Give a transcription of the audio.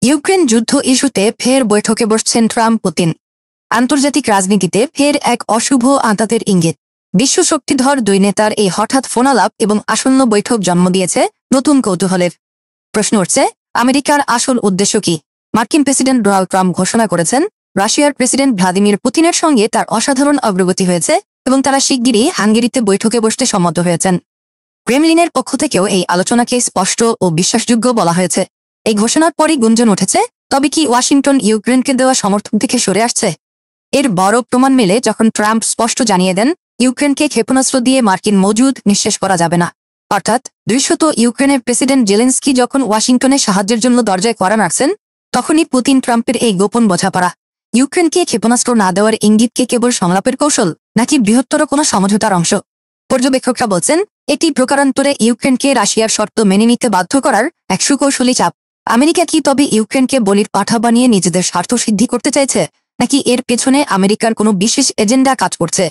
Ukraine যুদ্ধ ইস্যুতে ফের বৈঠকে বসছেন ট্রাম্প পুতিন। আন্তর্জাতিক রাজনীতিতে ফের এক অশুভ আঁতাতের ইঙ্গিত। বিশ্ব শক্তিধর দুই নেতার এই হঠাৎ ফোনালাপ এবং আসন্ন বৈঠক জন্ম দিয়েছে নতুন কৌতূহলের। প্রশ্ন উঠছে, আমেরিকার আসল উদ্দেশ্য কি? মার্কিন প্রেসিডেন্ট ডোনাল্ড ট্রাম্প ঘোষণা করেছেন রাশিয়ার প্রেসিডেন্ট ভ্লাদিমির পুতিনের সঙ্গে তার অসাধারণ অগ্রগতি হয়েছে এবং তারা শিগগিরই হাঙ্গেরিতে বৈঠকে বসতে সম্মত হয়েছেন। ক্রেমলিনের পক্ষ থেকেও এই আলোচনাকে স্পষ্ট ও বিশ্বাসযোগ্য বলা হয়েছে। এই ঘোষণার পরই গুঞ্জন উঠেছে, তবে কি ওয়াশিংটন ইউক্রেনকে দেওয়া সমর্থন থেকে সরে আসছে? এর বড় প্রমাণ মেলে যখন ট্রাম্প স্পষ্ট জানিয়ে দেন ইউক্রেনকে ক্ষেপণাস্ত্র দিয়ে মার্কিন মজুদ নিঃশেষ করা যাবে না। অর্থাৎ দৃশ্যত ইউক্রেনের প্রেসিডেন্ট জেলেন্সকি যখন ওয়াশিংটনে সাহায্যের জন্য দরজায় কড়া নাড়ছেন, তখনই পুতিন ট্রাম্পের এই গোপন বোঝাপড়া ইউক্রেনকে ক্ষেপণাস্ত্র না দেওয়ার ইঙ্গিতকে কেবল সংলাপের কৌশল নাকি বৃহত্তর কোনো সমঝোতার অংশ? পর্যবেক্ষকরা বলছেন এটি প্রকারান্তরে ইউক্রেনকে রাশিয়ার শর্ত মেনে নিতে বাধ্য করার এক সুকৌশলী চাপ। আমেরিকা কি তবে ইউক্রেনকে বলির পাঠা বানিয়ে নিজেদের স্বার্থ সিদ্ধি করতে চাইছে, নাকি এর পেছনে আমেরিকার কোনো বিশেষ এজেন্ডা কাজ করছে?